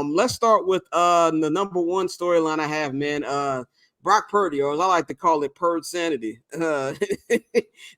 Let's start with the number one storyline I have, man. Brock Purdy, or as I like to call it, Purd Sanity.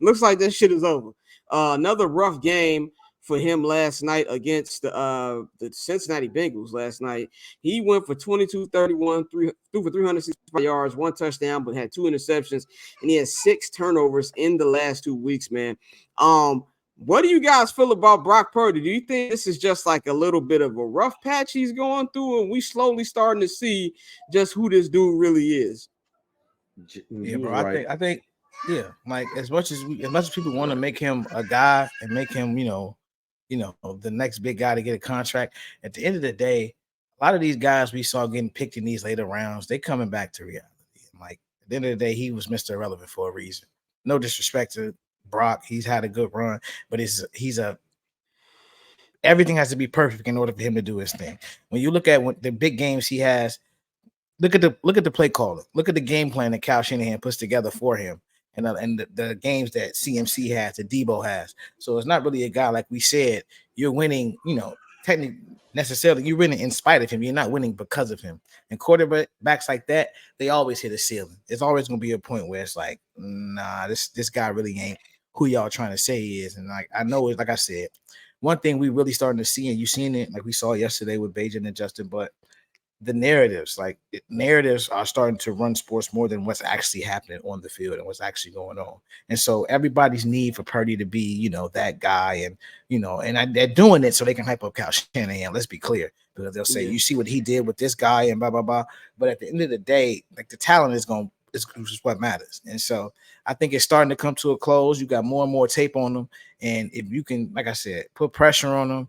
Looks like that shit is over. Another rough game for him last night against the Cincinnati Bengals last night. He went for 22-31, threw for 365 yards, one touchdown, but had two interceptions, and he had 6 turnovers in the last 2 weeks, man. What do you guys feel about Brock Purdy? Do you think this is just like a little bit of a rough patch he's going through, and we slowly starting to see just who this dude really is? Yeah, bro. Right. I think, yeah. Like as much as people want to make him a guy and make him, the next big guy to get a contract. At the end of the day, a lot of these guys we saw getting picked in these later rounds, they coming back to reality. Like at the end of the day, he was Mr. Irrelevant for a reason. No disrespect to Brock, he's had a good run, but everything has to be perfect in order for him to do his thing. When you look at the big games he has, look at the play caller, look at the game plan that Kyle Shanahan puts together for him, and the games that CMC has, that Debo has. So it's not really a guy like we said. You're winning, technically necessarily you're winning in spite of him. You're not winning because of him. And quarterbacks like that, they always hit a ceiling. There's always going to be a point where it's like, nah, this guy really ain't who y'all trying to say he is. And I know it, like I said, one thing we really starting to see, and you seen it like we saw yesterday with Bajan and Justin, but the narratives are starting to run sports more than what's actually happening on the field and what's actually going on. And so everybody's need for Purdy to be, that guy, and they're doing it so they can hype up Kyle Shanahan. Let's be clear, because they'll say, you see what he did with this guy and blah, blah, blah. But at the end of the day, like the talent is what matters. And so I think it's starting to come to a close. You got more and more tape on him. And if you can, like I said, put pressure on him,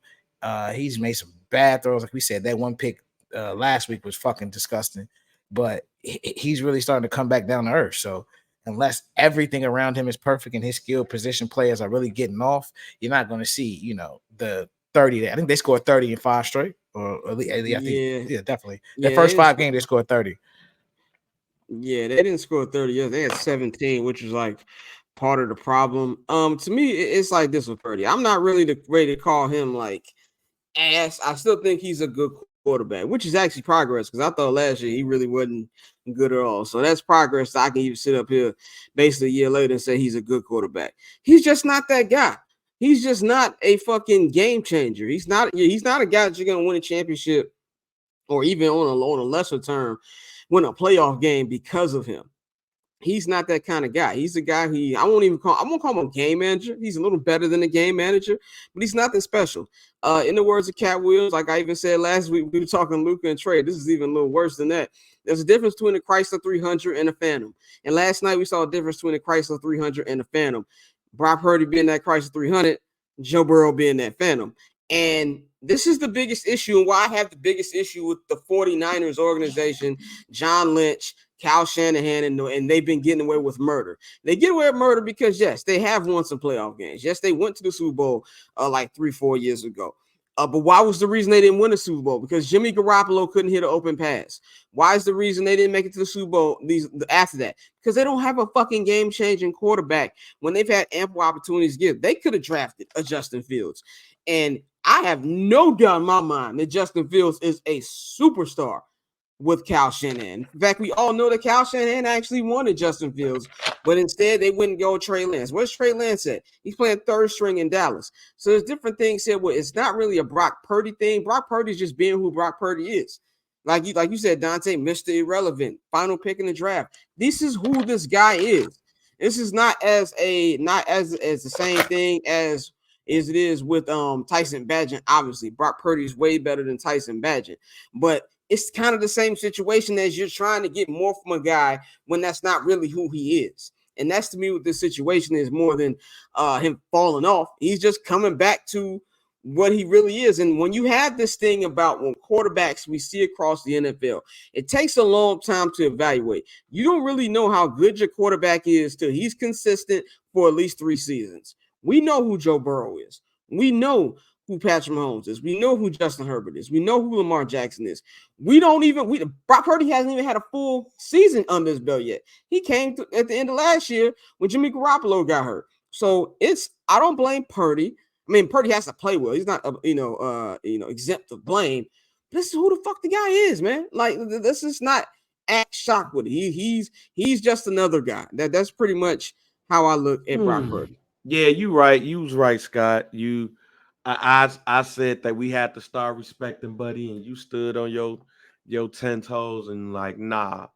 he's made some bad throws. Like we said, that one pick last week was fucking disgusting, but he's really starting to come back down to earth. So unless everything around him is perfect and his skilled position players are really getting off, you're not going to see, the 30. I think they scored 30 in 5 straight, or at least, definitely. The first 5 games they scored 30. Yeah, they didn't score 30. Yeah, they had 17, which was like part of the problem. To me, it's like this with Purdy. I'm not really ready to call him like ass. I still think he's a good quarterback, which is actually progress, because I thought last year he really wasn't good at all. So that's progress. I can even sit up here basically a year later and say he's a good quarterback. He's just not that guy. He's just not a fucking game changer. He's not a guy that you're gonna win a championship or even on a lesser term win a playoff game because of him. He's not that kind of guy. He's a guy I won't call him a game manager. He's a little better than a game manager, but he's nothing special. In the words of Cat Williams, like I even said last week, we were talking Luka and Trey. This is even a little worse than that. There's a difference between a Chrysler 300 and a Phantom. And last night we saw a difference between a Chrysler 300 and a Phantom. Brock Purdy being that Chrysler 300, Joe Burrow being that Phantom. And this is the biggest issue, and why I have the biggest issue with the 49ers organization, John Lynch, Kyle Shanahan, and they've been getting away with murder. They get away with murder because, yes, they have won some playoff games. Yes, they went to the Super Bowl like 3-4 years ago. But why was the reason they didn't win the Super Bowl? Because Jimmy Garoppolo couldn't hit an open pass. Why is the reason they didn't make it to the Super Bowl after that? Because they don't have a fucking game-changing quarterback when they've had ample opportunities to give. They could have drafted a Justin Fields. And I have no doubt in my mind that Justin Fields is a superstar with Kyle Shanahan. In fact, we all know that Kyle Shanahan actually wanted Justin Fields, but instead they wouldn't go Trey Lance. Where's Trey Lance at? He's playing third string in Dallas. So there's different things here where it's not really a Brock Purdy thing. Brock Purdy is just being who Brock Purdy is. Like you said, Dante, Mr. Irrelevant, final pick in the draft. This is who this guy is. This is not as the same thing as it is with Tyson Bagent. Obviously, Brock Purdy is way better than Tyson Bagent, but it's kind of the same situation as you're trying to get more from a guy when that's not really who he is. And that's, to me, what this situation is more than him falling off. He's just coming back to what he really is. And when you have this thing about when quarterbacks we see across the NFL, it takes a long time to evaluate. You don't really know how good your quarterback is till he's consistent for at least 3 seasons. We know who Joe Burrow is. We know who Patrick Mahomes is. We know who Justin Herbert is. We know who Lamar Jackson is. Brock Purdy hasn't even had a full season under his belt yet. He came at the end of last year when Jimmy Garoppolo got hurt. So I don't blame Purdy. I mean, Purdy has to play well. He's not exempt of blame. this is who the fuck the guy is, man. Like this is not act shocked with it. He's just another guy. That's pretty much how I look at Brock Purdy. Yeah, you right. You was right, Scott. I said that we had to start respecting Buddy, and you stood on your 10 toes and like nah.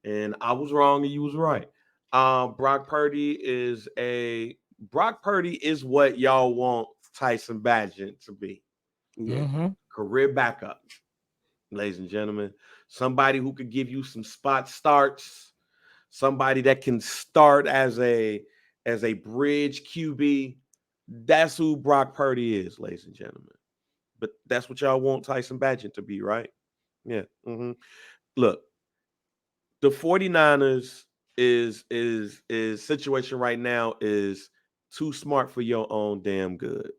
And I was wrong, and you was right. Brock Purdy is what y'all want Tyson Badgett to be. Yeah. Career backup, ladies and gentlemen. Somebody who could give you some spot starts, somebody that can start as a bridge QB. That's who Brock Purdy is, ladies and gentlemen. But that's what y'all want Tyson Badgett to be, right? Yeah. Look, the 49ers is situation right now is too smart for your own damn good.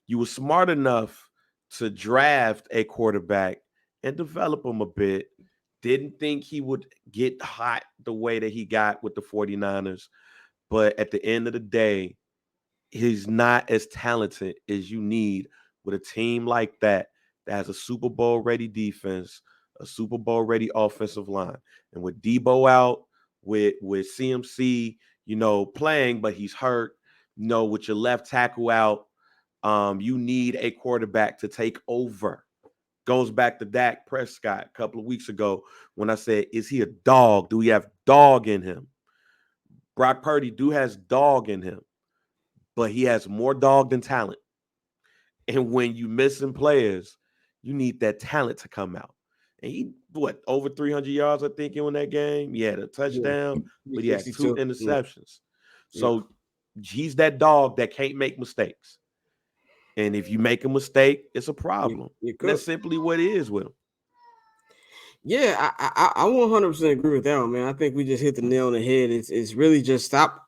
You were smart enough to draft a quarterback and develop him a bit. Didn't think he would get hot the way that he got with the 49ers. But at the end of the day, he's not as talented as you need with a team like that has a Super Bowl ready defense, a Super Bowl ready offensive line. And with Debo out, with CMC, playing, but he's hurt, with your left tackle out, you need a quarterback to take over. Goes back to Dak Prescott a couple of weeks ago when I said, is he a dog? Do we have dog in him? Brock Purdy has dog in him, but he has more dog than talent. And when you missing players, you need that talent to come out. And he, over 300 yards, I think, in that game. He had a touchdown, but he had 2 interceptions. So he's that dog that can't make mistakes. And if you make a mistake, it's a problem. That's simply what it is with him. Yeah, I 100% agree with that one, man. I think we just hit the nail on the head. It's really just stop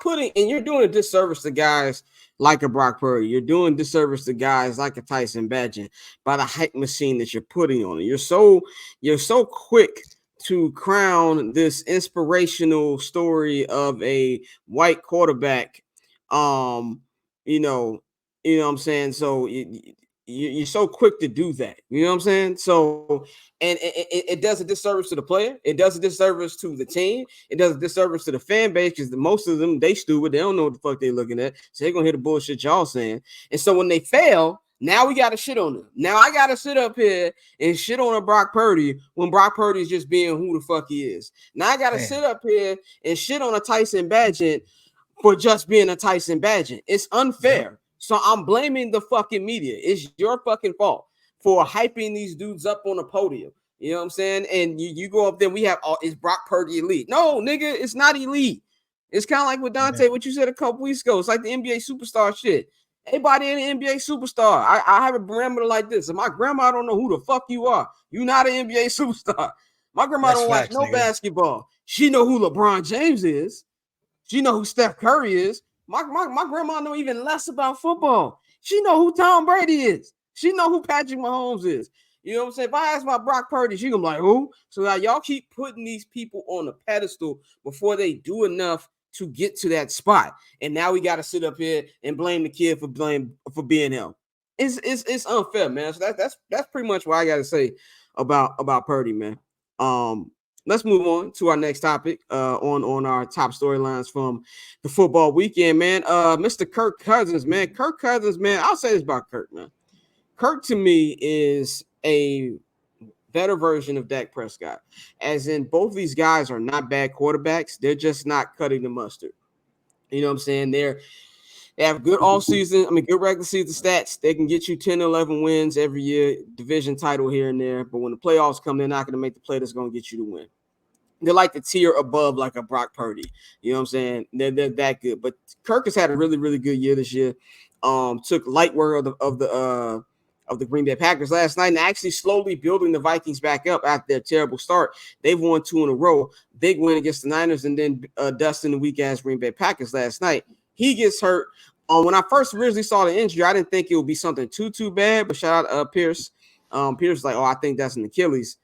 putting, and you're doing a disservice to guys like a Brock Purdy. You're doing disservice to guys like a Tyson Badgett by the hype machine that you're putting on it. You're so quick to crown this inspirational story of a white quarterback. You know what I'm saying? So you're so quick to do that. You know what I'm saying? So, and it does a disservice to the player. It does a disservice to the team. It does a disservice to the fan base because most of them, they stupid. They don't know what the fuck they're looking at. So they're going to hear the bullshit y'all saying. And so when they fail, now we got to shit on them. Now I got to sit up here and shit on a Brock Purdy when Brock Purdy is just being who the fuck he is. Now I got to sit up here and shit on a Tyson Badgett for just being a Tyson Badgett. It's unfair. Yep. So I'm blaming the fucking media. It's your fucking fault for hyping these dudes up on the podium. You know what I'm saying? And you go up there, we have, is Brock Purdy elite? No, nigga, it's not elite. It's kind of like with Dante, what you said a couple weeks ago. It's like the NBA superstar shit. Everybody in the NBA superstar. I have a parameter like this. And my grandma don't know who the fuck you are. You not an NBA superstar. My grandma don't watch no basketball. She know who LeBron James is. She know who Steph Curry is. My grandma know even less about football. She know who Tom Brady is. She know who Patrick Mahomes is. You know what I'm saying? If I ask about Brock Purdy, she gonna be like, who? So now y'all keep putting these people on a pedestal before they do enough to get to that spot. And now we got to sit up here and blame the kid for being him. It's unfair, man. So that's pretty much what I got to say about Purdy, man. Let's move on to our next topic on our top storylines from the football weekend, man. Mr. Kirk Cousins, man. Kirk Cousins, man. I'll say this about Kirk, man. Kirk to me is a better version of Dak Prescott, as in both these guys are not bad quarterbacks. They're just not cutting the mustard. You know what I'm saying? They have good good regular season stats. They can get you 10 or 11 wins every year, division title here and there. But when the playoffs come, they're not going to make the play that's going to get you to win. They're like the tier above, like a Brock Purdy. You know what I'm saying? They're that good. But Kirk has had a really, really good year this year. Took light work of the Green Bay Packers last night and actually slowly building the Vikings back up after their terrible start. They've won 2 in a row. Big win against the Niners and then dusting the weak-ass Green Bay Packers last night. He gets hurt. When I first originally saw the injury, I didn't think it would be something too bad, but shout out Pierce. Pierce was like, I think that's an Achilles.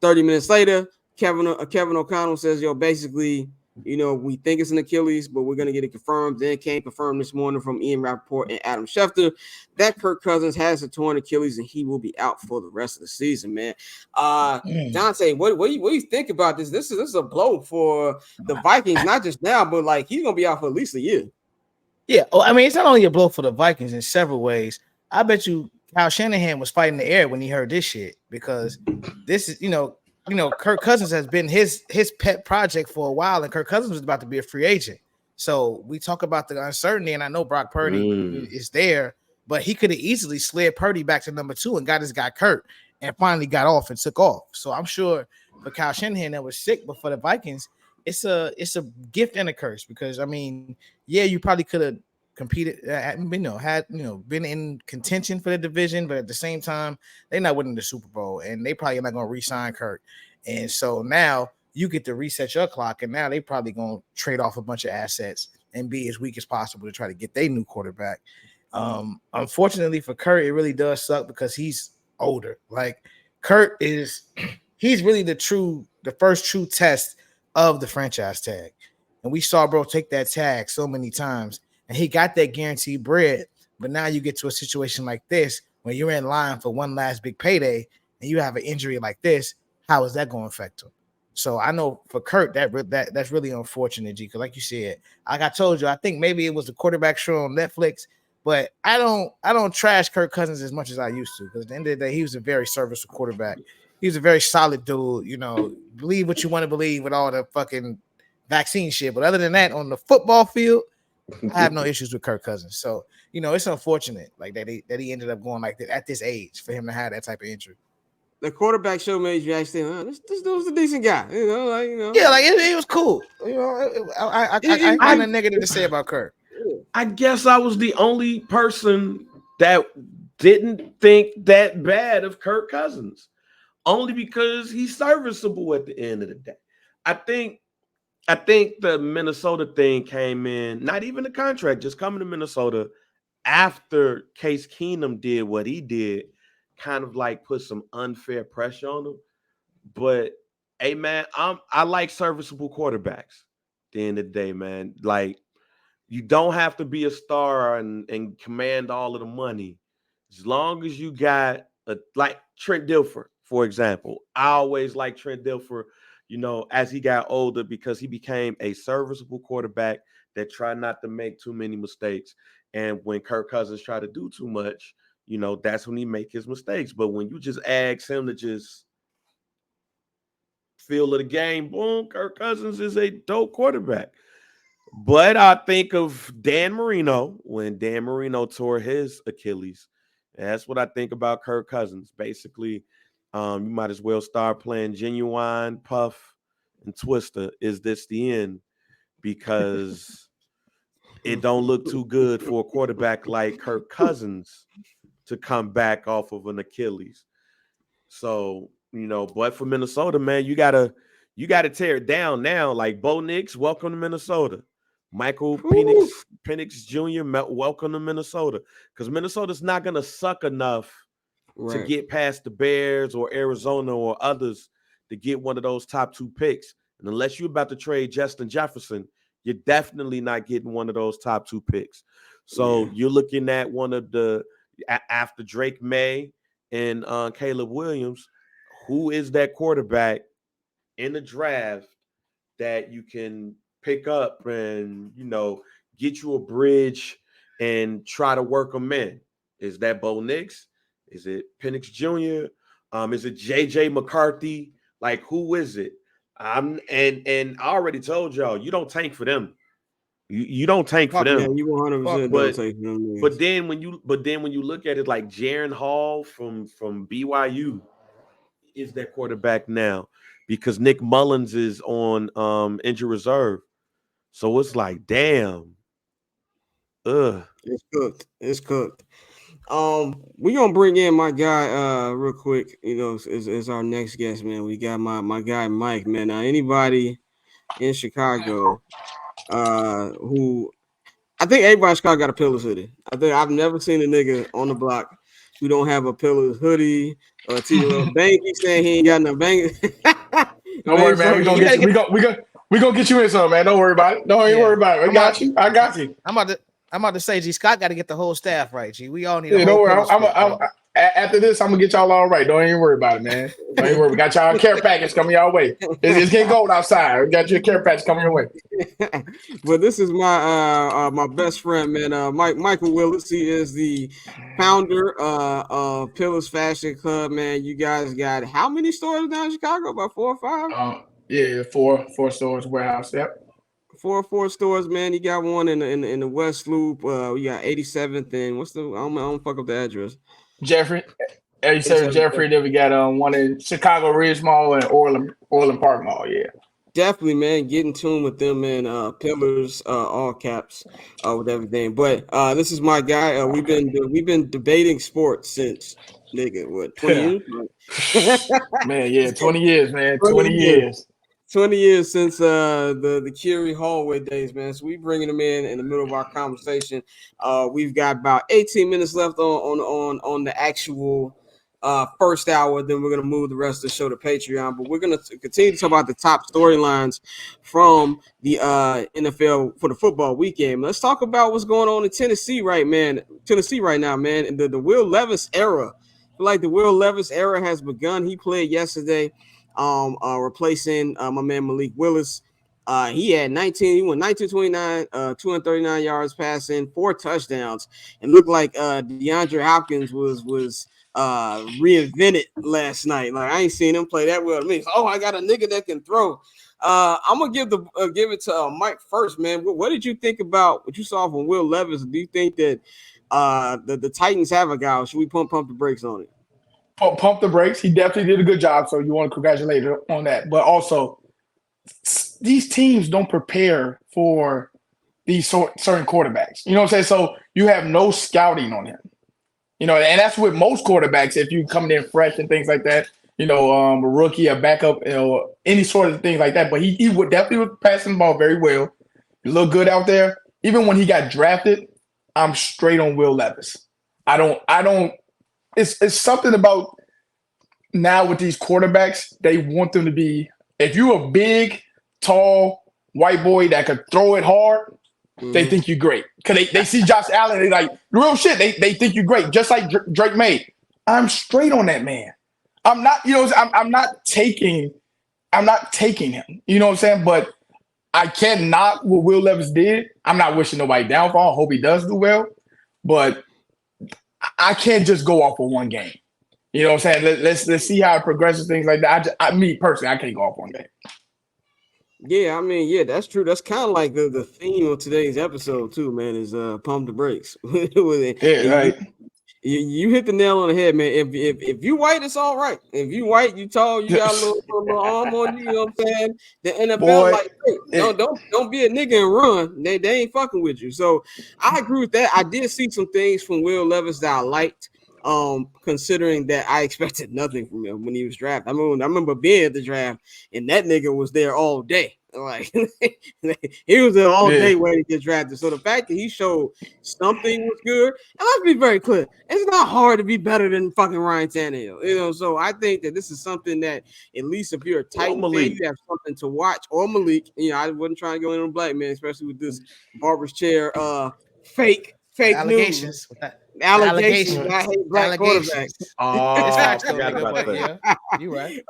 30 minutes later, Kevin O'Connell says, basically, We think it's an Achilles, but we're going to get it confirmed. Then came confirmed this morning from Ian Rappaport and Adam Schefter that Kirk Cousins has a torn Achilles and he will be out for the rest of the season, man. Dante, what do you think about this? This is a blow for the Vikings, not just now, but like he's going to be out for at least a year. Yeah, well, I mean, it's not only a blow for the Vikings in several ways. I bet you Kyle Shanahan was fighting the air when he heard this shit because this is, Kirk Cousins has been his pet project for a while, and Kirk Cousins was about to be a free agent. So we talk about the uncertainty, and I know Brock Purdy is there, but he could have easily slid Purdy back to number 2 and got his guy Kurt and finally got off and took off. So I'm sure for Kyle Shanahan that was sick, but for the Vikings, it's a gift and a curse because I mean, yeah, you probably could have competed, been in contention for the division, but at the same time, they're not winning the Super Bowl, and they probably not going to re-sign Kirk. And so now you get to reset your clock, and now they probably going to trade off a bunch of assets and be as weak as possible to try to get their new quarterback. Unfortunately for Kurt, it really does suck because he's older. Like Kurt he's really the first true test of the franchise tag. And we saw bro take that tag so many times and he got that guaranteed bread. But now you get to a situation like this when you're in line for one last big payday and you have an injury like this. How is that going to affect him? So I know for Kurt, that's really unfortunate, G. Because like you said, like I told you, I think maybe it was the quarterback show on Netflix, but I don't trash Kirk Cousins as much as I used to. Because at the end of the day, he was a very serviceable quarterback. He was a very solid dude, believe what you want to believe with all the fucking vaccine shit. But other than that, on the football field, I have no issues with Kirk Cousins. So, it's unfortunate like that he ended up going like that at this age for him to have that type of injury. The quarterback show made you actually think, this dude's a decent guy, Yeah, like it was cool. I find a negative to say about Kirk. I guess I was the only person that didn't think that bad of Kirk Cousins. Only because he's serviceable at the end of the day. I think the Minnesota thing came in, not even the contract, just coming to Minnesota after Case Keenum did what he did, kind of like put some unfair pressure on him. But hey, man, I like serviceable quarterbacks at the end of the day, man. Like, you don't have to be a star and command all of the money. As long as you got like Trent Dilfer, for example. I always liked Trent Dilfer, as he got older because he became a serviceable quarterback that tried not to make too many mistakes. And when Kirk Cousins tried to do too much, that's when he make his mistakes. But when you just ask him to just feel of the game, boom, Kirk Cousins is a dope quarterback. But I think of Dan Marino when Dan Marino tore his Achilles. And that's what I think about Kirk Cousins. Basically, you might as well start playing Genuine, Puff, and Twister. Is this the end? Because it don't look too good for a quarterback like Kirk Cousins to come back off of an Achilles. So, but for Minnesota, man, you gotta tear it down now. Like Bo Nix, welcome to Minnesota. Michael Penix Jr., welcome to Minnesota. Because Minnesota's not gonna suck enough to get past the Bears or Arizona or others to get one of those top 2 picks. And unless you're about to trade Justin Jefferson, you're definitely not getting one of those top 2 picks. So you're looking at one of the, after Drake May and Caleb Williams, who is that quarterback in the draft that you can pick up and, get you a bridge and try to work them in? Is that Bo Nix? Is it Penix Jr.? Is it JJ McCarthy? Like, who is it? And I already told y'all, you don't tank for them. You don't tank for them. Yeah, you 100% don't tank for them. But then when you look at it, like Jaron Hall from BYU is that quarterback now because Nick Mullins is on injured reserve. So it's like, damn. It's cooked. We're gonna bring in my guy real quick, is our next guest, man. We got my guy Mike, man. Now anybody in Chicago who I think everybody in Chicago got a Pillars hoodie. I think I've never seen a nigga on the block who don't have a Pillars hoodie or T. Banky saying he ain't got no bang. Don't worry, man. We gonna We gonna get you in some, man. Don't worry about it. Don't even worry about it. I got you. I'm about to say, G. Scott got to get the whole staff right, G. We all need a Yeah, whole. don't worry. After this, I'm gonna get y'all all right. Don't even worry about it, man. Don't even worry. We got y'all a care package coming your way. It's getting cold outside. We got your care package coming your way. Well, this is my my best friend, man. Michael Willis. He is the founder of Pillars Fashion Club, man. You guys got how many stores down in Chicago? About 4 or 5? Yeah, four stores, warehouse. Yep. Four stores, man. You got one in the West Loop. We got 87th and what's the? I don't fuck up the address. Jeffrey. 87 Jeffrey. Then we got one in Chicago Ridge Mall and Orland Park Mall. Yeah. Definitely, man. Get in tune with them, man. Pillars, all caps, with everything. But this is my guy. We've been debating sports since what 20 years? Man, yeah, 20 years, man. 20 years. 20 years since the Curie hallway days, man. So we bringing them in the middle of our conversation. We've got about 18 minutes left on the actual first hour. Then we're gonna move the rest of the show to Patreon. But we're gonna continue to talk about the top storylines from the NFL for the football weekend. Let's talk about what's going on in Tennessee right now, man. And the Will Levis era. I feel like the Will Levis era has begun. He played yesterday. Replacing my man Malik Willis. He had 19, he went 19-29, 239 yards passing, 4 touchdowns, and looked like DeAndre Hopkins was reinvented last night. Like I ain't seen him play that well to me. So, I got a nigga that can throw. I'm gonna give it to Mike first, man. What did you think about what you saw from Will Levis? Do you think that the Titans have a guy? Or should we pump the brakes on it? Pump the brakes. He definitely did a good job. So you want to congratulate him on that. But also, these teams don't prepare for these certain quarterbacks. You know what I'm saying? So you have no scouting on him. And that's with most quarterbacks. If you coming in fresh and things like that, a rookie, a backup, any sort of thing like that. But he would definitely was passing the ball very well. He looked good out there. Even when he got drafted, I'm straight on Will Levis. I don't. It's something about now with these quarterbacks, they want them to be, if you're a big, tall, white boy that could throw it hard, they think you're great. Because they see Josh Allen, they like, real shit, they think you're great, just like Drake made. I'm straight on that man. I'm not, I'm not taking him. You know what I'm saying? But I cannot what Will Levis did. I'm not wishing nobody downfall. I hope he does do well. But I can't just go off of one game. You know what I'm saying? Let's see how it progresses, things like that. Me personally, I can't go off one game. Yeah, I mean, yeah, that's true. That's kind of like the theme of today's episode too, man. Is pump the brakes. Yeah, right. You hit the nail on the head, man. If you white, it's all right. If you white, you tall, you got a little arm on you. You know what I'm saying? The NFL, Boy, like, hey, don't be a nigga and run. They ain't fucking with you. So I agree with that. I did see some things from Will Levis that I liked. Considering that I expected nothing from him when he was drafted. I mean, I remember being at the draft and that nigga was there all day. Like he was there all day waiting to get drafted. So the fact that he showed something was good, and let's be very clear, it's not hard to be better than fucking Ryan Tannehill. So I think that this is something that at least if you're a Titan fan, you have something to watch. Or Malik, I wasn't trying to go in on black man, especially with this barber's chair fake allegations. News. Allegations. I hate black quarterbacks. I forgot about that. You're right.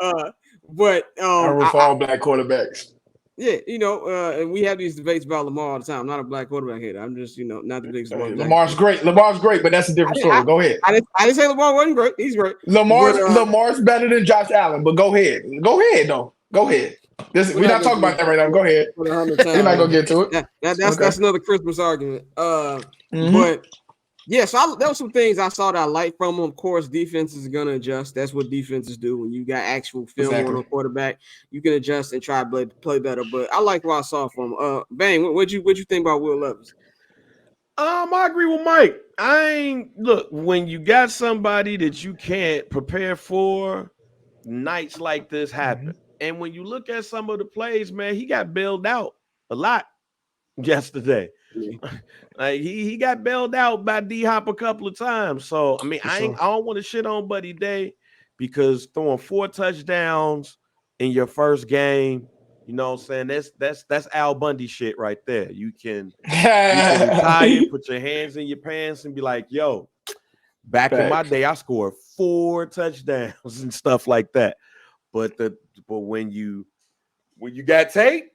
But I root for all black quarterbacks. Yeah, and we have these debates about Lamar all the time. I'm not a black quarterback hater. I'm just, not the biggest. Lamar's great. Lamar's great, but that's a different story. Go ahead. I didn't say Lamar wasn't great. He's great. Lamar's better than Josh Allen, but go ahead. Go ahead, though. Go ahead. We're not talking about that right now. Go ahead. We're not gonna get to it. That's another Christmas argument. But yeah, so there were some things I saw that I liked from him. Of course, defenses are gonna adjust. That's what defenses do. When you got actual film on a quarterback, you can adjust and try to play better. But I like what I saw from him. Bang, what'd you think about Will Levis? I agree with Mike. Look, when you got somebody that you can't prepare for, nights like this happen. And when you look at some of the plays, man, he got bailed out a lot yesterday. Like he got bailed out by D-Hop a couple of times. So I mean, I don't want to shit on Buddy Day because throwing 4 touchdowns in your first game You know what I'm saying? That's Al Bundy shit right there. You can retire, put your hands in your pants, and be like, yo, back in my day, I scored 4 touchdowns and stuff like that. But when you got tape,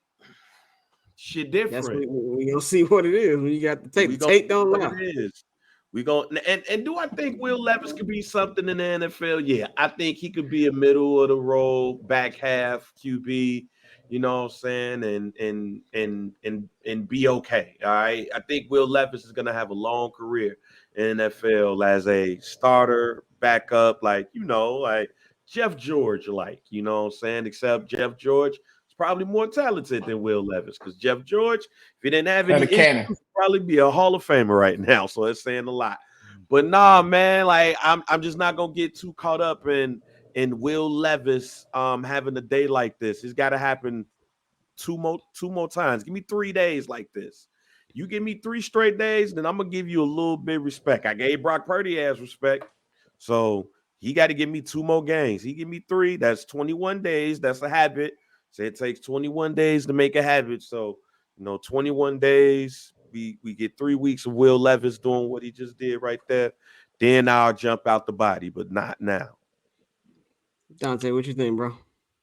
shit different. That's we gonna see what it is when you got the tape. The tape don't lie. It is. We go and do I think Will Levis could be something in the NFL? Yeah, I think he could be a middle of the road, back half QB. You know what I'm saying, and be okay. All right. I think Will Levis is gonna have a long career in NFL as a starter, backup, like Jeff George, you know what I'm saying. Except Jeff George is probably more talented than Will Levis because Jeff George, if he didn't have any issues, would probably be a Hall of Famer right now. So it's saying a lot. But nah, man, like I'm just not gonna get too caught up in Will Levis having a day like this. It's got to happen two more times. Give me 3 days like this. You give me 3 straight days, then I'm gonna give you a little bit of respect. I gave Brock Purdy as respect, so he got to give me 2 more games. He give me 3. That's 21 days. That's a habit. So it takes 21 days to make a habit. So 21 days. We get 3 weeks of Will Levis doing what he just did right there. Then I'll jump out the body, but not now. Dante, what you think, bro?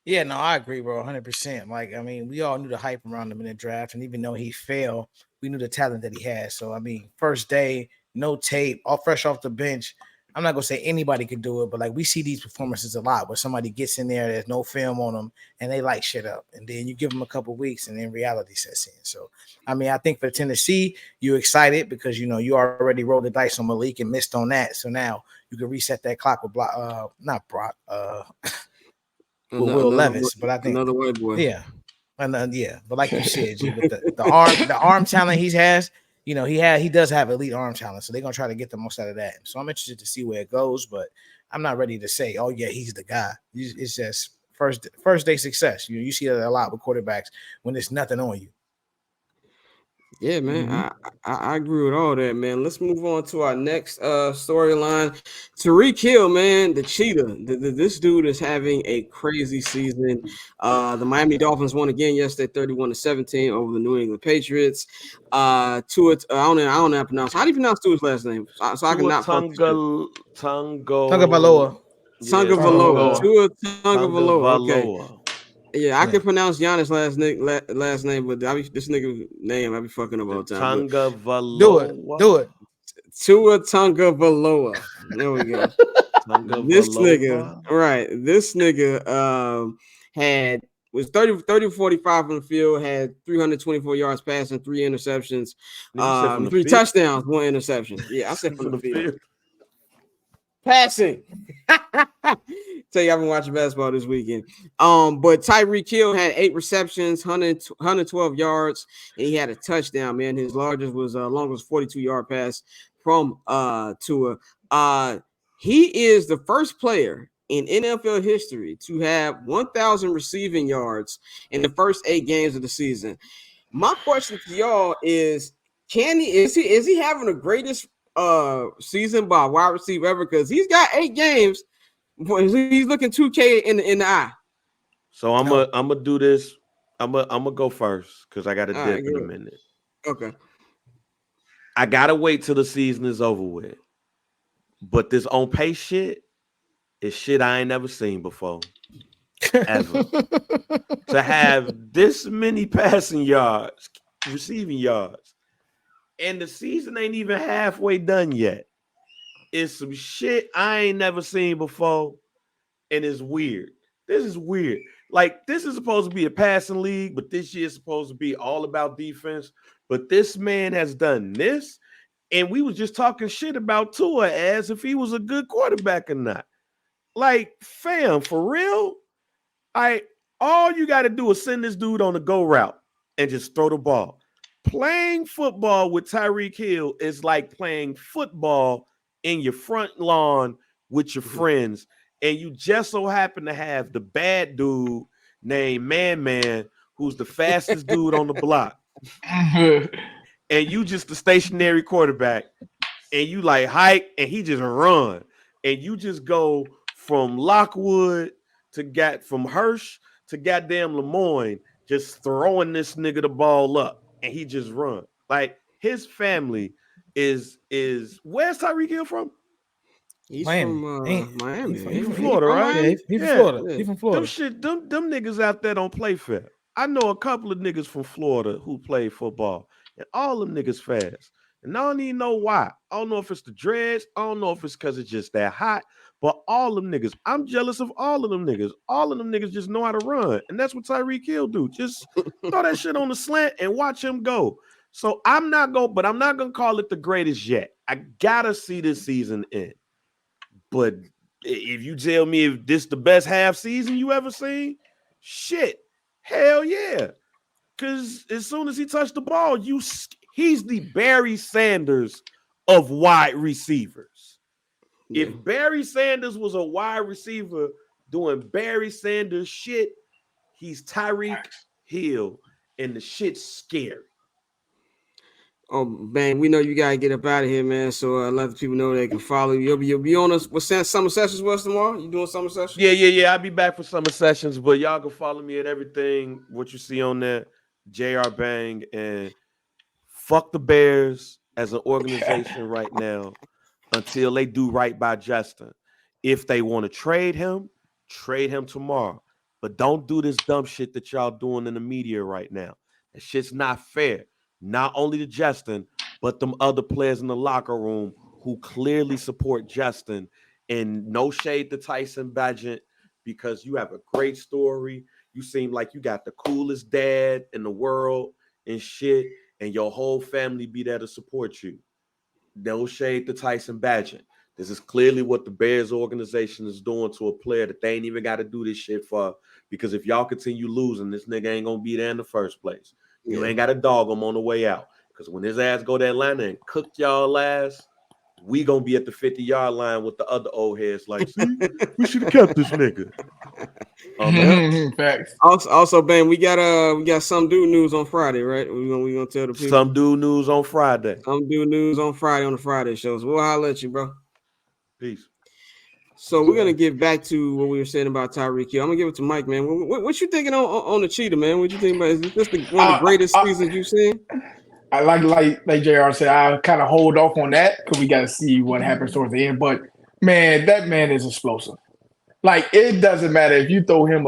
Yeah, no, I agree, bro, 100%. Like, I mean, we all knew the hype around him in the draft, and even though he failed, we knew the talent that he had. So, I mean, first day, no tape, all fresh off the bench. I'm not gonna say anybody could do it, but like we see these performances a lot where somebody gets in there, there's no film on them, and they light shit up, and then you give them a couple weeks, and then reality sets in. So, I mean, I think for Tennessee, you're excited because you already rolled the dice on Malik and missed on that. So now you can reset that clock with not Brock, with Will Levis, but I think another white boy. Yeah, and yeah, but like you said, G, with the arm talent he has, he does have elite arm talent, so they're gonna try to get the most out of that. So I'm interested to see where it goes, but I'm not ready to say, oh yeah, he's the guy. It's just first day success. You see that a lot with quarterbacks when there's nothing on you. Yeah, man, I agree with all that, man. Let's move on to our next storyline. Tyreek Hill, man, the cheetah. This dude is having a crazy season. The Miami Dolphins won again yesterday, 31-17 over the New England Patriots. Tua, I don't know how to pronounce. How do you pronounce Tua's last name? So I can not Tagovailoa. Tagovailoa. Tua Tagovailoa. Okay. Tagovailoa. Yeah, I can pronounce Giannis' last name, but this nigga name I be fucking up all the time. Tagovailoa. Do it. Tua Tagovailoa. There we go. This nigga, right? This nigga was 30-45 on the field, had 324 yards passing, 3 interceptions, 3 touchdowns, 1 interception. Yeah, I said from the field. Passing. Tell you I've been watching basketball this weekend. But Tyreek Hill had 8 receptions, 112 yards, and he had a touchdown, man. His longest 42-yard pass from Tua. He is the first player in NFL history to have 1,000 receiving yards in the first 8 games of the season. My question to y'all is is he having the greatest season by wide receiver ever? Because he's got 8 games. He's looking 2K in the eye. So I'm gonna do this. I'm gonna go first because I got to dip in a minute. Okay. I gotta wait till the season is over with. But this on pace shit is shit I ain't never seen before. Ever. To have this many passing yards, receiving yards, and the season ain't even halfway done yet. It's some shit I ain't never seen before, and it's weird. This is weird. Like, this is supposed to be a passing league, but this year is supposed to be all about defense. But this man has done this, and we was just talking shit about Tua as if he was a good quarterback or not. Like, fam, for real? All you got to do is send this dude on the go route and just throw the ball. Playing football with Tyreek Hill is like playing football in your front lawn with your friends, and you just so happen to have the bad dude named Man, who's the fastest dude on the block. And you just the stationary quarterback, and you like hike, and he just run. And you just go from Lockwood from Hirsch to goddamn Lemoyne, just throwing this nigga the ball up, and he just run. Like his family is where's Tyreek Hill from? He's Miami. from Miami. He from He Florida, from right? Miami? He from Florida. Yeah. He from Them Florida. them niggas out there don't play fair. I know a couple of niggas from Florida who play football, and all them niggas fast. And I don't even know why. I don't know if it's the dreads. I don't know if it's because it's just that hot. But all them niggas, I'm jealous of all of them niggas. All of them niggas just know how to run. And that's what Tyreek Hill do. Just throw that shit on the slant and watch him go. So I'm not gonna call it the greatest yet. I gotta see this season end. But if you tell me if this the best half season you ever seen, shit, hell yeah. Because as soon as he touched the ball, he's the Barry Sanders of wide receivers. Yeah. If Barry Sanders was a wide receiver doing Barry Sanders shit, he's Tyreek Hill, and the shit's scary. Oh, Bang, we know you gotta get up out of here, man. So let the people know they can follow you. You'll be on us. What summer sessions was tomorrow? You doing summer sessions? Yeah. I'll be back for summer sessions, but y'all can follow me at everything. What you see on there, JR Bang, and fuck the Bears as an organization right now until they do right by Justin. If they want to trade him tomorrow. But don't do this dumb shit that y'all doing in the media right now. That shit's not fair. Not only to Justin, but them other players in the locker room who clearly support Justin. And no shade to Tyson Bagent, because you have a great story. You seem like you got the coolest dad in the world and shit, and your whole family be there to support you. No shade to Tyson Bagent. This is clearly what the Bears organization is doing to a player that they ain't even got to do this shit for. Because if y'all continue losing, this nigga ain't gonna be there in the first place. You ain't got to dog him on the way out. Because when his ass go to Atlanta and cook y'all ass, we gonna be at the 50-yard line with the other old heads like, see, we should have kept this nigga. Facts. Also, Ben, we got some dude news on Friday, right? We gonna tell the people some dude news on Friday. Some dude news on Friday on the Friday shows. We'll holler at you, bro. Peace. So we're gonna get back to what we were saying about Tyreek Hill. I'm gonna give it to Mike, man. What you thinking on the cheetah, man? What you think about? Is this one of the greatest seasons you've seen? I like JR said, I kind of hold off on that because we got to see what happens towards the end. But man, that man is explosive. Like it doesn't matter if you throw him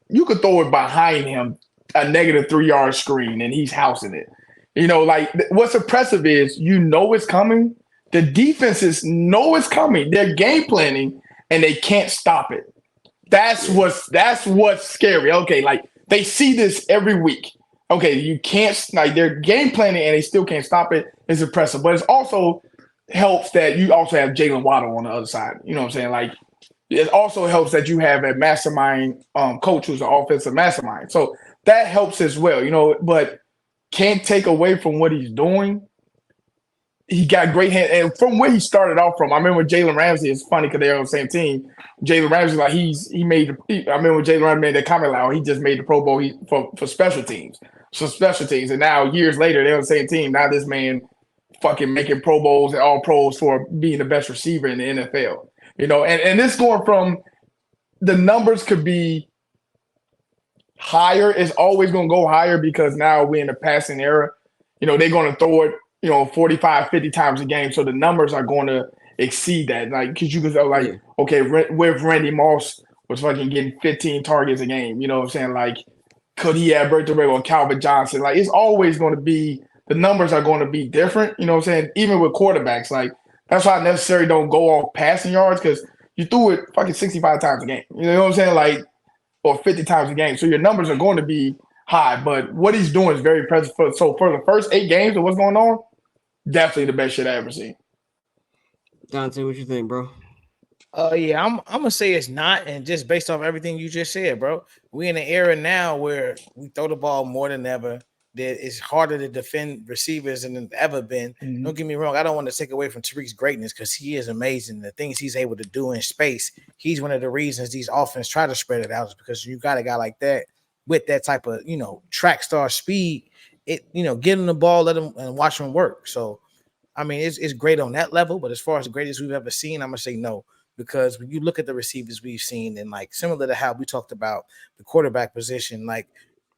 you could throw it behind him a negative 3-yard screen and he's housing it. You know, like what's impressive is it's coming. The defenses know it's coming. They're game planning and they can't stop it. That's what's scary. Okay, like they see this every week. Okay, you can't, like they're game planning and they still can't stop it. It's impressive. But it also helps that you also have Jalen Waddle on the other side. You know what I'm saying? Like it also helps that you have a mastermind coach who's an offensive mastermind. So that helps as well, you know, but can't take away from what he's doing. He got great hand, and from where he started off from, I remember Jalen Ramsey. It's funny because they're on the same team. Jalen Ramsey, like I remember Jalen Ramsey made that comment like, he just made the Pro Bowl for special teams. So special teams, and now years later they're on the same team. Now this man fucking making Pro Bowls and all pros for being the best receiver in the NFL. You know, and this going from the numbers could be higher. It's always going to go higher because now we're in the passing era. You know, they're going to throw it, 45, 50 times a game. So the numbers are going to exceed that. Like, because you can say, okay, with Randy Moss was fucking getting 15 targets a game. You know what I'm saying? Like, could he have Bertrand Ray or Calvin Johnson? Like, it's always going to be, the numbers are going to be different. You know what I'm saying? Even with quarterbacks, like, that's why I necessarily don't go off passing yards because you threw it fucking 65 times a game. You know what I'm saying? Like, or 50 times a game. So your numbers are going to be high. But what he's doing is very impressive. So for the first 8 games of what's going on, definitely the best shit I ever seen. Dante, what you think, bro? Yeah, I'm gonna say it's not, and just based off everything you just said, bro. We in an era now where we throw the ball more than ever. That it's harder to defend receivers than it's ever been. Mm-hmm. Don't get me wrong, I don't want to take away from Tariq's greatness because he is amazing. The things he's able to do in space, he's one of the reasons these offenses try to spread it out is because you got a guy like that with that type of track star speed. It get him the ball, let him and watch him work. So I mean, it's great on that level, but as far as the greatest we've ever seen, I'm gonna say no. Because when you look at the receivers we've seen, and like similar to how we talked about the quarterback position, like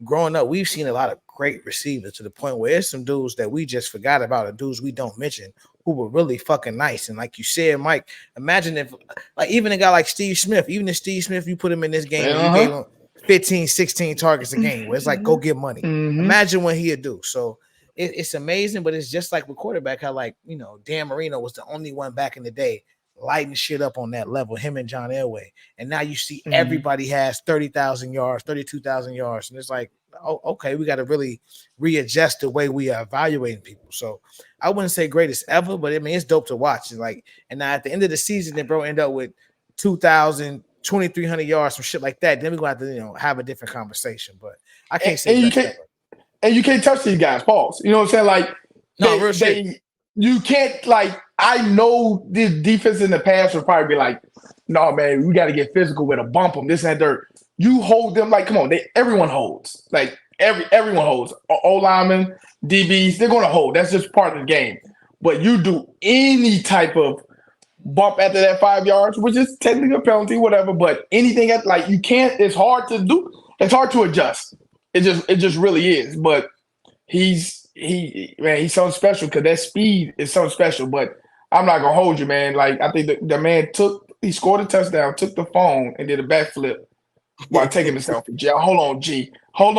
growing up, we've seen a lot of great receivers to the point where there's some dudes that we just forgot about, or dudes we don't mention who were really fucking nice. And like you said, Mike, imagine if, like, even a guy like Steve Smith, even if Steve Smith, you put him in this game and you gave him 15, 16 targets a game, where it's like, go get money. Imagine what he'd do. So it's amazing, but it's just like with quarterback, how, like, you know, Dan Marino was the only one back in the day lighting shit up on that level, him and John Elway. And now you see everybody has 30,000 yards, 32,000 yards. And it's like, oh, okay, we got to really readjust the way we are evaluating people. So I wouldn't say greatest ever, but I mean, it's dope to watch. It's like, and now at the end of the season, then bro end up with 2,000, 2,300 yards, some shit like that. Then we're going to have to, you know, have a different conversation. But I can't say and you can't touch these guys, pause. You know what I'm saying? Like, no, real shit. You can't, like, I know this defense in the past would probably be like, no, man, we got to get physical with a bump them, this and that. You hold them, like, come on, everyone holds. Like, everyone holds. O-linemen, DBs, they're going to hold. That's just part of the game. But you do any type of bump after that 5 yards, which is technically a penalty, whatever, but anything at, like, you can't, it's hard to do. It's hard to adjust. It just really is. But he's something special because that speed is something special. But I'm not gonna hold you, man. Like, I think the man scored a touchdown, took the phone, and did a backflip while taking the selfie. G, hold on, G. I'm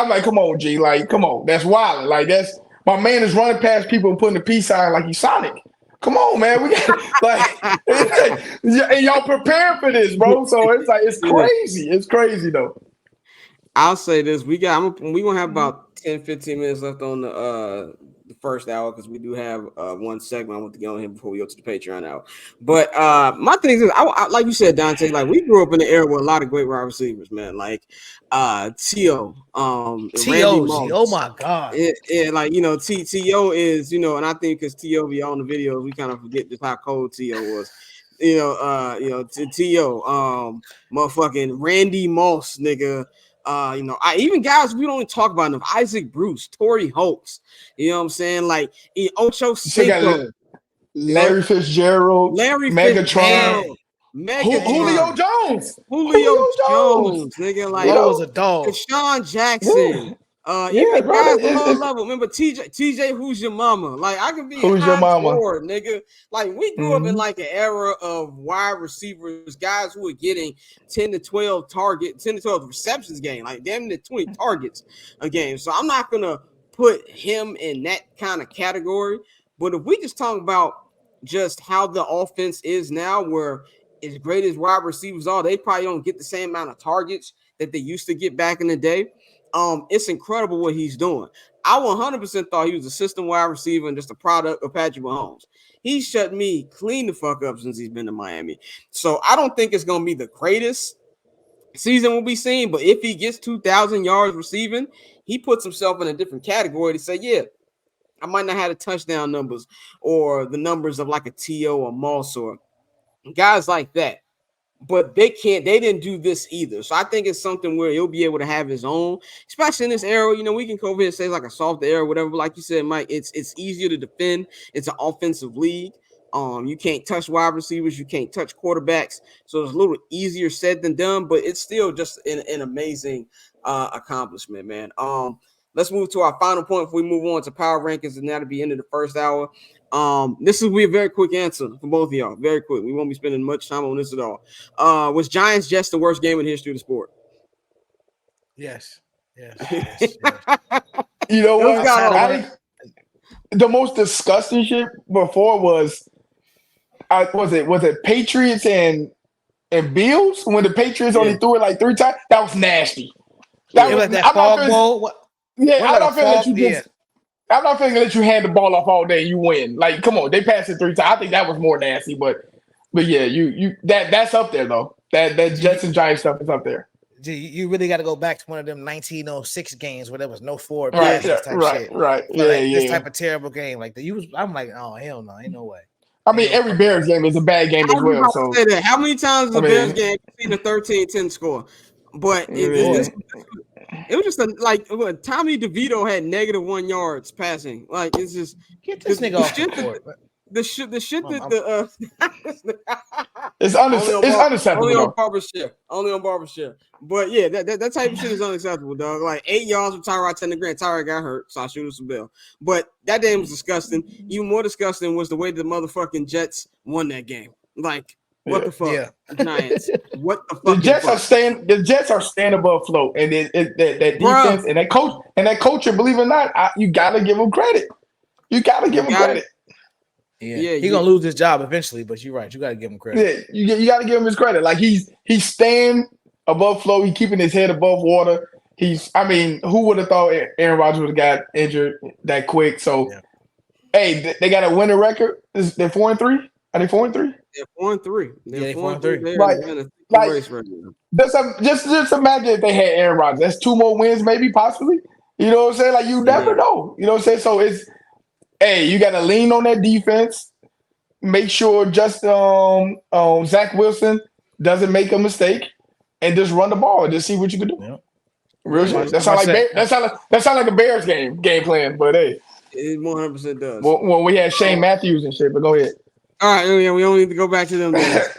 like, come on, G. Like, come on. That's wild. Like, that's my man is running past people and putting the peace sign like he's Sonic. Come on, man. We got, like, and y'all prepared for this, bro. So it's like, it's crazy. It's crazy though. I'll say this: we're gonna have about 10-15 minutes left on the first hour because we do have one segment I want to get on here before we go to the Patreon hour. But my thing is, I like you said, Dante, like, we grew up in the era with a lot of great wide receivers, man. Like T.O. Oh my god, yeah, like, you know, T.O. is, you know, and I think because T.O. be on the videos, we kind of forget just how cold T.O. was. T.O. Motherfucking Randy Moss, nigga. You know, even guys we don't talk about enough. Isaac Bruce, Torrey Holt, you know what I'm saying? Like, Ocho Cinco, Larry Fitzgerald, Megatron, Julio Jones, nigga, like, was a dog. Deshaun Jackson. Even guys below level. Remember TJ, who's your mama? Like, I could be who's your mama, board, nigga. Like, we grew up in like an era of wide receivers, guys who were getting 10 to 12 receptions game, like damn near 20 targets a game. So I'm not gonna put him in that kind of category. But if we just talk about just how the offense is now, where as great as wide receivers are, they probably don't get the same amount of targets that they used to get back in the day. It's incredible what he's doing. I 100% thought he was a system wide receiver and just a product of Patrick Mahomes. He shut me clean the fuck up since he's been to Miami. So I don't think it's going to be the greatest season we'll be seeing, but if he gets 2,000 yards receiving, he puts himself in a different category to say, yeah, I might not have the touchdown numbers or the numbers of like a T.O. or Moss or guys like that. But they didn't do this either. So I think it's something where he'll be able to have his own, especially in this era. You know, we can go over and say like a soft era or whatever. But like you said, Mike, it's easier to defend. It's an offensive league. You can't touch wide receivers, you can't touch quarterbacks. So it's a little easier said than done, but it's still just an amazing accomplishment, man. Let's move to our final point before we move on to power rankings, and that'll be into the first hour. This will be a very quick answer for both of y'all. Very quick. We won't be spending much time on this at all. Was Giants Jets the worst game in the history of the sport? Yes. You know what? The most disgusting shit before was it Patriots and Bills when the Patriots only threw it like 3 times? That was nasty. I'm not finna let you hand the ball off all day and you win. Like, come on, they passed it 3 times. I think that was more nasty, but yeah, that's up there though. That Jets and Giants stuff is up there. You really got to go back to one of them 1906 games where there was no forward right, passes type shit. Right. This type of terrible game like that. I'm like, oh hell no, ain't no way. I mean, every Bears game is a bad game as well. So how many times the Bears game seen a 13-10 score? But it was just Tommy DeVito had -1 yards passing. Like, it's just get this nigga off the court. the shit that It's only unacceptable. on barbershop. Only on barbershop. But yeah, that type of shit is unacceptable, dog. Like 8 yards from Tyrod 10 to Grant. Tyrod got hurt, so I shoot some bill. But that game was disgusting. Even more disgusting was the way the motherfucking Jets won that game. Like, what the fuck? Yeah. Giants. What the fuck? The Jets are staying above float, and that defense and that coach, believe it or not, you gotta give him credit. You gotta give him credit. Yeah, he's gonna lose his job eventually, but you're right. You gotta give him credit. Yeah, you gotta give him his credit. Like he's staying above flow. He's keeping his head above water. Who would have thought Aaron Rodgers would have got injured that quick? So, hey, they got a winning record. They're 4-3. Are they 4-3? They're 4-3. They're 4-3. Just imagine if they had Aaron Rodgers. That's 2 more wins, maybe, possibly. You know what I'm saying? Like you never know. You know what I'm saying? So you got to lean on that defense. Make sure just Zach Wilson doesn't make a mistake, and just run the ball and just see what you can do. Yeah. Real shit. That sound like a Bears game plan. But hey, it 100% does. Well, we had Shane Matthews and shit. But go ahead. All right, we don't need to go back to them days.